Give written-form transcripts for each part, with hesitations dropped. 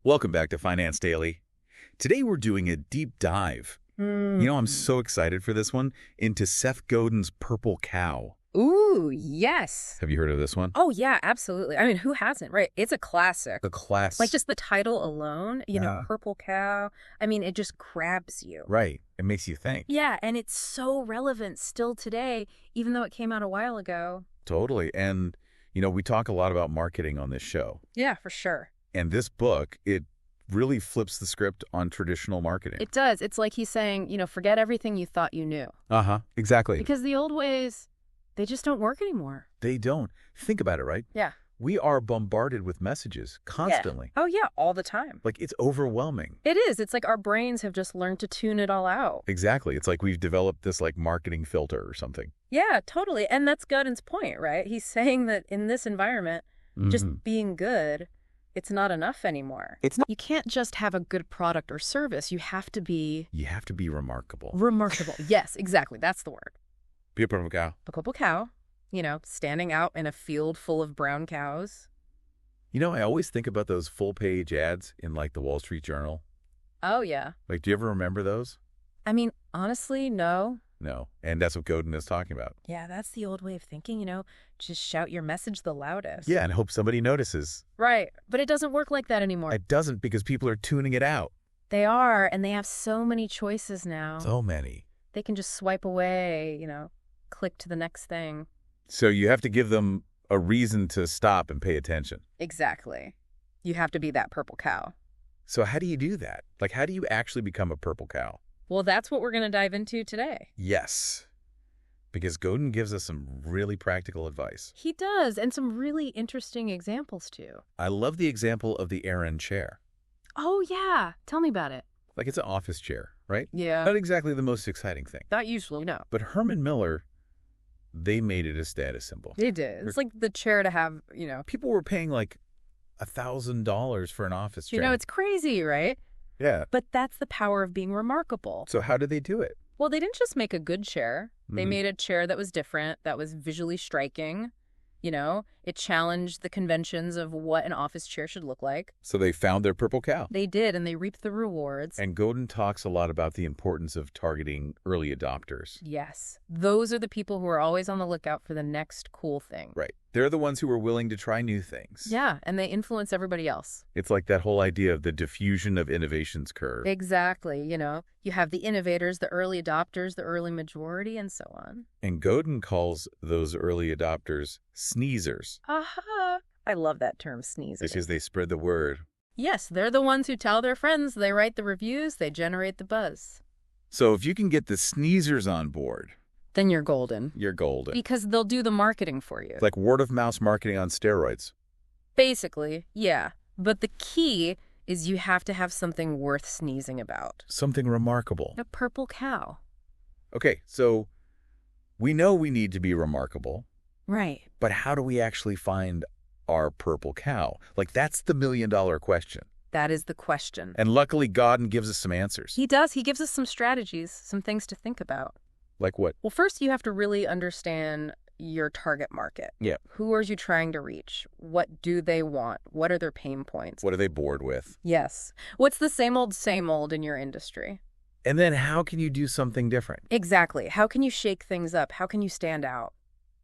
Welcome back to Finance Daily. Today we're doing a deep dive. I'm so excited for this one, into Seth Godin's Purple Cow. Ooh, yes. Have you heard of this one? Oh, yeah, absolutely. I mean, who hasn't, right? It's a classic. A class. Like, just the title alone, Yeah. Purple Cow. I mean, it just grabs you. Right. It makes you think. Yeah, and it's so relevant still today, even though it came out a while ago. Totally. And, we talk a lot about marketing on this show. Yeah, for sure. And this book, it really flips the script on traditional marketing. It does. It's like he's saying, forget everything you thought you knew. Uh-huh. Exactly. Because the old ways, they just don't work anymore. They don't. Think about it, right? Yeah. We are bombarded with messages constantly. Yeah. Oh, yeah, all the time. Like, it's overwhelming. It is. It's like our brains have just learned to tune it all out. Exactly. It's like we've developed this, marketing filter or something. Yeah, totally. And that's Godin's point, right? He's saying that in this environment, just being good, it's not enough anymore. It's not. You can't just have a good product or service. You have to be... You have to be remarkable. Remarkable. Yes, exactly. That's the word. Be a purple cow. A purple cow, standing out in a field full of brown cows. I always think about those full-page ads in, the Wall Street Journal. Oh, yeah. Do you ever remember those? I mean, honestly, no. No. And that's what Godin is talking about. Yeah, that's the old way of thinking, just shout your message the loudest. Yeah, and hope somebody notices. Right. But it doesn't work like that anymore. It doesn't, because people are tuning it out. They are, and they have so many choices now. So many. They can just swipe away, click to the next thing. So you have to give them a reason to stop and pay attention. Exactly. You have to be that purple cow. So how do you do that? How do you actually become a purple cow? Well, that's what we're going to dive into today. Yes. Because Godin gives us some really practical advice. He does, and some really interesting examples, too. I love the example of the Aaron chair. Oh, yeah. Tell me about it. It's an office chair, right? Yeah. Not exactly the most exciting thing. Not usually, no. But Herman Miller, they made it a status symbol. They did. It's like the chair to have, People were paying $1,000 for an office chair. It's crazy, right? Yeah. But that's the power of being remarkable. So how did they do it? Well, they didn't just make a good chair. They made a chair that was different, that was visually striking. It challenged the conventions of what an office chair should look like. So they found their purple cow. They did, and they reaped the rewards. And Godin talks a lot about the importance of targeting early adopters. Yes. Those are the people who are always on the lookout for the next cool thing. Right. They're the ones who are willing to try new things. Yeah, and they influence everybody else. It's like that whole idea of the diffusion of innovations curve. Exactly. You have the innovators, the early adopters, the early majority, and so on. And Godin calls those early adopters sneezers. Aha. I love that term, sneezers. Because they spread the word. Yes, they're the ones who tell their friends, they write the reviews, they generate the buzz. So if you can get the sneezers on board, then you're golden. You're golden. Because they'll do the marketing for you. It's like word-of-mouth marketing on steroids. Basically, yeah. But the key is you have to have something worth sneezing about. Something remarkable. A purple cow. Okay, so we know we need to be remarkable. Right. But how do we actually find our purple cow? That's the million-dollar question. That is the question. And luckily, Godin gives us some answers. He does. He gives us some strategies, some things to think about. Like what? Well, first you have to really understand your target market. Yeah. Who are you trying to reach? What do they want? What are their pain points? What are they bored with? Yes. What's the same old in your industry? And then how can you do something different? Exactly. How can you shake things up? How can you stand out?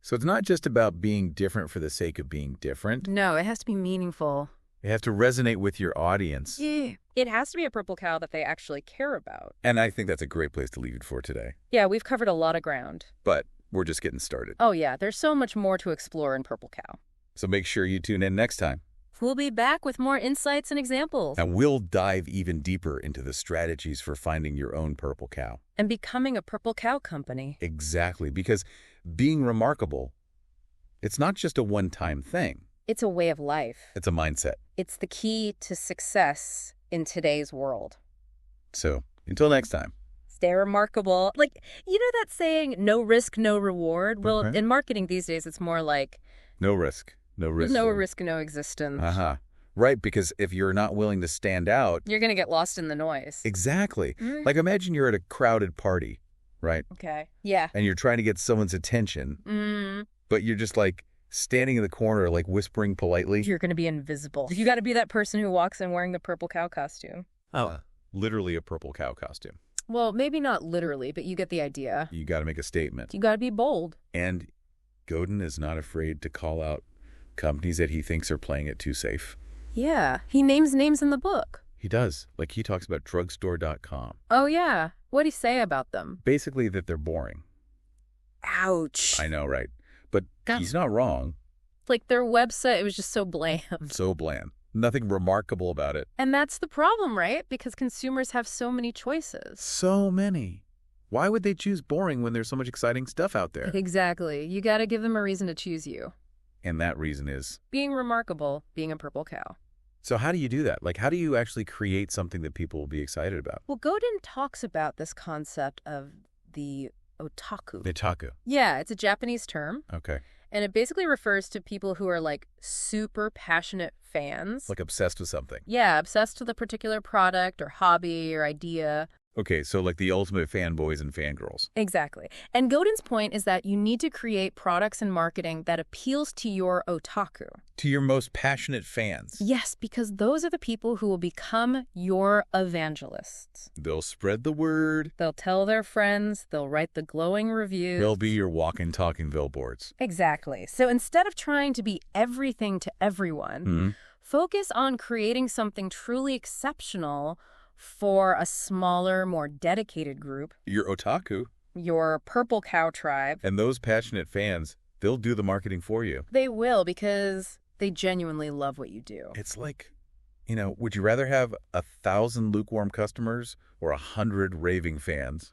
So it's not just about being different for the sake of being different. No, it has to be meaningful. It has to resonate with your audience. Yeah. It has to be a purple cow that they actually care about. And I think that's a great place to leave it for today. Yeah, we've covered a lot of ground. But we're just getting started. Oh, yeah. There's so much more to explore in Purple Cow. So make sure you tune in next time. We'll be back with more insights and examples. And we'll dive even deeper into the strategies for finding your own purple cow. And becoming a Purple Cow company. Exactly. Because being remarkable, it's not just a one-time thing. It's a way of life. It's a mindset. It's the key to success in today's world. So, until next time. Stay remarkable. That saying, no risk, no reward? Well, Okay. in marketing these days, it's more like... No risk. No risk. No risk, no existence. Uh-huh. Right, because if you're not willing to stand out... You're going to get lost in the noise. Exactly. Imagine you're at a crowded party, right? Okay. Yeah. And you're trying to get someone's attention, but you're just standing in the corner, like whispering politely. You're going to be invisible. You got to be that person who walks in wearing the purple cow costume. Oh, literally a purple cow costume. Well, maybe not literally, but you get the idea. You got to make a statement. You got to be bold. And Godin is not afraid to call out companies that he thinks are playing it too safe. Yeah, he names names in the book. He does. Like, he talks about drugstore.com. Oh, yeah. What'd he say about them? Basically that they're boring. Ouch. I know, right? But God. he's not wrong. Like, their website, it was just so bland. So bland. Nothing remarkable about it. And that's the problem, right? Because consumers have so many choices. So many. Why would they choose boring when there's so much exciting stuff out there? Exactly. You got to give them a reason to choose you. And that reason is? Being remarkable, being a purple cow. So how do you do that? Like, how do you actually create something that people will be excited about? Well, Godin talks about this concept of the otaku. Otaku. Yeah, it's a Japanese term. Okay. And it basically refers to people who are like super passionate fans. Like obsessed with something. Yeah, obsessed with a particular product or hobby or idea. Okay, so like the ultimate fanboys and fangirls. Exactly. And Godin's point is that you need to create products and marketing that appeals to your otaku. To your most passionate fans. Yes, because those are the people who will become your evangelists. They'll spread the word. They'll tell their friends. They'll write the glowing reviews. They'll be your walking, talking billboards. Exactly. So instead of trying to be everything to everyone, focus on creating something truly exceptional for a smaller, more dedicated group. Your otaku. Your purple cow tribe. And those passionate fans, they'll do the marketing for you. They will, because they genuinely love what you do. It's like, you know, would you rather have 1,000 lukewarm customers or 100 raving fans?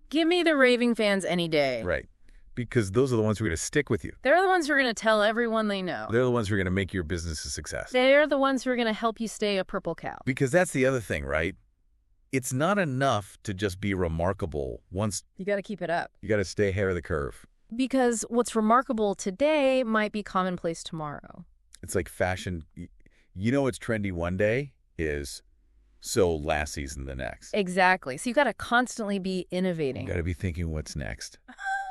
Give me the raving fans any day. Right. Because those are the ones who are going to stick with you. They're the ones who are going to tell everyone they know. They're the ones who are going to make your business a success. They're the ones who are going to help you stay a purple cow. Because that's the other thing, right? It's not enough to just be remarkable once. You got to keep it up. You got to stay ahead of the curve. Because what's remarkable today might be commonplace tomorrow. It's like fashion. You know what's trendy one day is so last season the next. Exactly. So you got to constantly be innovating. You got to be thinking what's next.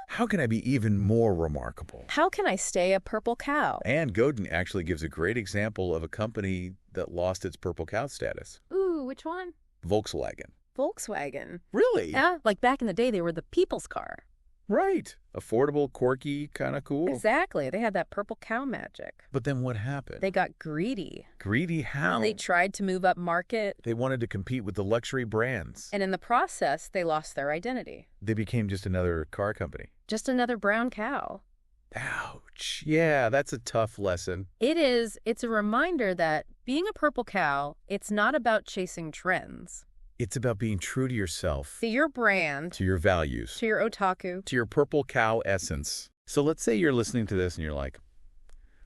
How can I be even more remarkable? How can I stay a purple cow? And Godin actually gives a great example of a company that lost its purple cow status. Ooh, which one? Volkswagen. Volkswagen. Really? Yeah, like back in the day, they were the people's car. Right. Affordable, quirky, kind of cool. Exactly. They had that purple cow magic. But then what happened? They got greedy. Greedy how? They tried to move up market. They wanted to compete with the luxury brands. And in the process, they lost their identity. They became just another car company. Just another brown cow. Ouch. Yeah, that's a tough lesson. It is. It's a reminder that being a purple cow, it's not about chasing trends. It's about being true to yourself. To your brand. To your values. To your otaku. To your purple cow essence. So let's say you're listening to this and you're like,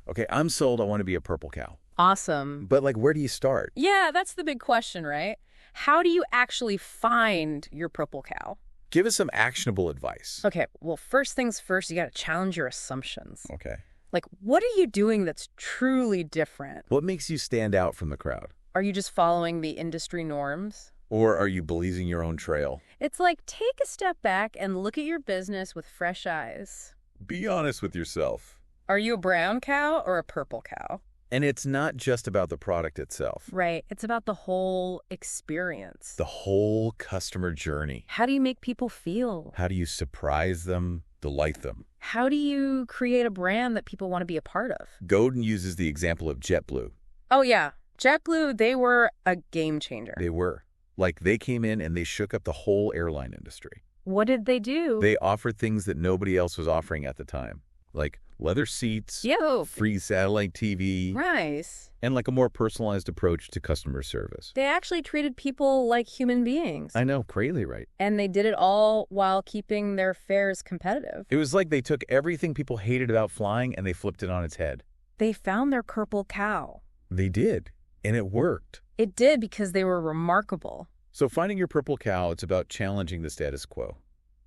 okay, I'm sold. I want to be a purple cow. Awesome. But like, where do you start? Yeah, that's the big question, right? How do you actually find your purple cow? Give us some actionable advice. Okay, well, first things first, you got to challenge your assumptions. Okay. Like, what are you doing that's truly different? What makes you stand out from the crowd? Are you just following the industry norms? Or are you blazing your own trail? It's like, take a step back and look at your business with fresh eyes. Be honest with yourself. Are you a brown cow or a purple cow? And it's not just about the product itself. Right. It's about the whole experience. The whole customer journey. How do you make people feel? How do you surprise them, delight them? How do you create a brand that people want to be a part of? Godin uses the example of JetBlue. Oh, yeah. JetBlue, they were a game changer. They were. Like, they came in and they shook up the whole airline industry. What did they do? They offered things that nobody else was offering at the time. Like leather seats, free satellite TV, nice, and like a more personalized approach to customer service. They actually treated people like human beings. I know, crazy, right? And they did it all while keeping their fares competitive. It was like they took everything people hated about flying and they flipped it on its head. They found their purple cow. They did, and it worked. It did because they were remarkable. So finding your purple cow, it's about challenging the status quo.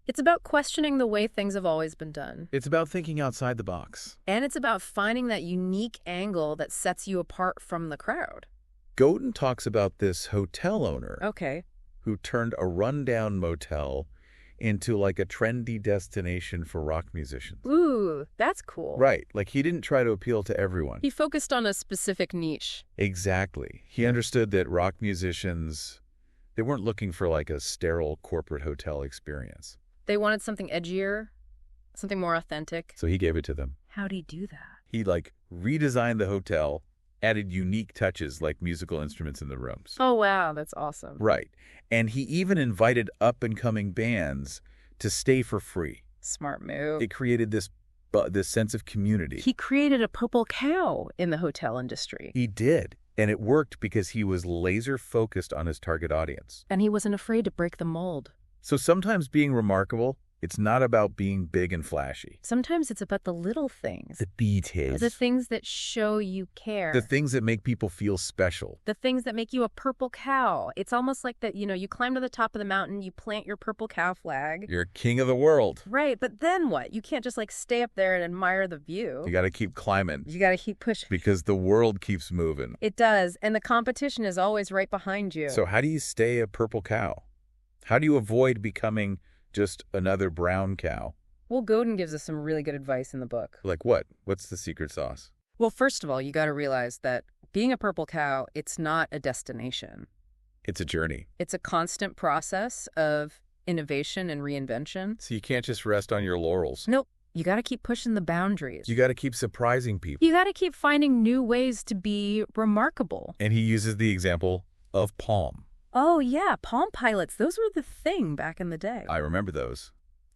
It's about questioning the way things have always been done. It's about thinking outside the box. And it's about finding that unique angle that sets you apart from the crowd. Godin talks about this hotel owner who turned a rundown motel into like a trendy destination for rock musicians. Ooh, that's cool. Right. Like he didn't try to appeal to everyone. He focused on a specific niche. Exactly. He understood that rock musicians, they weren't looking for like a sterile corporate hotel experience. They wanted something edgier, something more authentic. So he gave it to them. How'd he do that? He like redesigned the hotel, added unique touches like musical instruments in the rooms. Oh, wow. That's awesome. Right. And he even invited up-and-coming bands to stay for free. Smart move. It created this sense of community. He created a purple cow in the hotel industry. He did. And it worked because he was laser-focused on his target audience. And he wasn't afraid to break the mold. So sometimes being remarkable, it's not about being big and flashy. Sometimes it's about the little things. The details. The things that show you care. The things that make people feel special. The things that make you a purple cow. It's almost like that, you climb to the top of the mountain, you plant your purple cow flag. You're king of the world. Right, but then what? You can't just stay up there and admire the view. You got to keep climbing. You got to keep pushing. Because the world keeps moving. It does, and the competition is always right behind you. So how do you stay a purple cow? How do you avoid becoming just another brown cow? Well, Godin gives us some really good advice in the book. Like what? What's the secret sauce? Well, first of all, you got to realize that being a purple cow, it's not a destination. It's a journey. It's a constant process of innovation and reinvention. So you can't just rest on your laurels. Nope. You got to keep pushing the boundaries. You got to keep surprising people. You got to keep finding new ways to be remarkable. And he uses the example of Palm. Oh, yeah. Palm Pilots. Those were the thing back in the day. I remember those.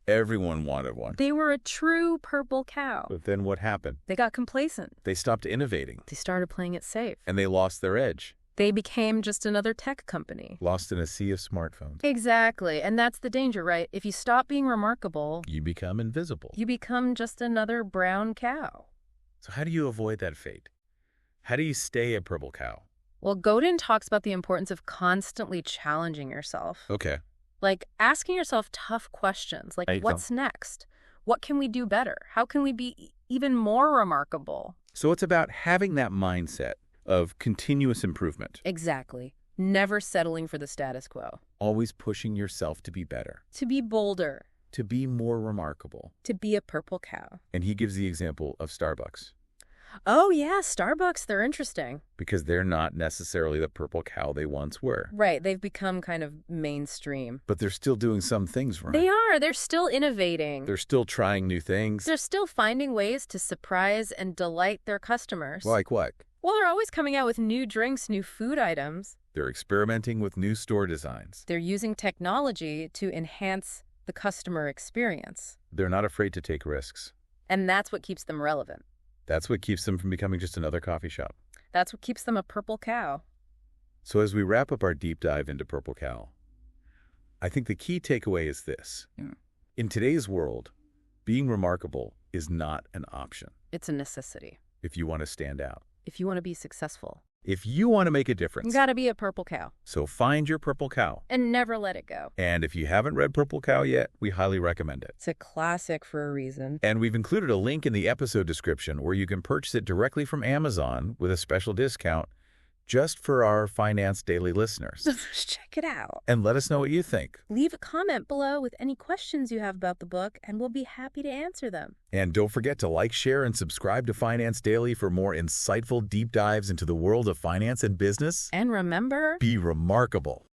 Everyone wanted one. They were a true purple cow. But then what happened? They got complacent. They stopped innovating. They started playing it safe. And they lost their edge. They became just another tech company. Lost in a sea of smartphones. Exactly. And that's the danger, right? If you stop being remarkable, You become invisible. you become just another brown cow. So how do you avoid that fate? How do you stay a purple cow? Well, Godin talks about the importance of constantly challenging yourself. Okay. Like asking yourself tough questions, like what's next? What can we do better? How can we be even more remarkable? So it's about having that mindset of continuous improvement. Exactly. Never settling for the status quo. Always pushing yourself to be better. To be bolder. To be more remarkable. To be a purple cow. And he gives the example of Starbucks. Oh, yeah, Starbucks, they're interesting. Because they're not necessarily the purple cow they once were. Right, they've become kind of mainstream. But they're still doing some things right. They are. They're still innovating. They're still trying new things. They're still finding ways to surprise and delight their customers. Like what? Well, they're always coming out with new drinks, new food items. They're experimenting with new store designs. They're using technology to enhance the customer experience. They're not afraid to take risks. And that's what keeps them relevant. That's what keeps them from becoming just another coffee shop. That's what keeps them a purple cow. So as we wrap up our deep dive into Purple Cow, I think the key takeaway is this. In today's world, being remarkable is not an option. It's a necessity. If you want to stand out. If you want to be successful. If you want to make a difference. You got to be a purple cow. So find your Purple Cow. And never let it go. And if you haven't read Purple Cow yet, we highly recommend it. It's a classic for a reason. And we've included a link in the episode description where you can purchase it directly from Amazon with a special discount just for our Finance Daily listeners. Check it out. And let us know what you think. Leave a comment below with any questions you have about the book, and we'll be happy to answer them. And don't forget to like, share, and subscribe to Finance Daily for more insightful deep dives into the world of finance and business. And remember, be remarkable.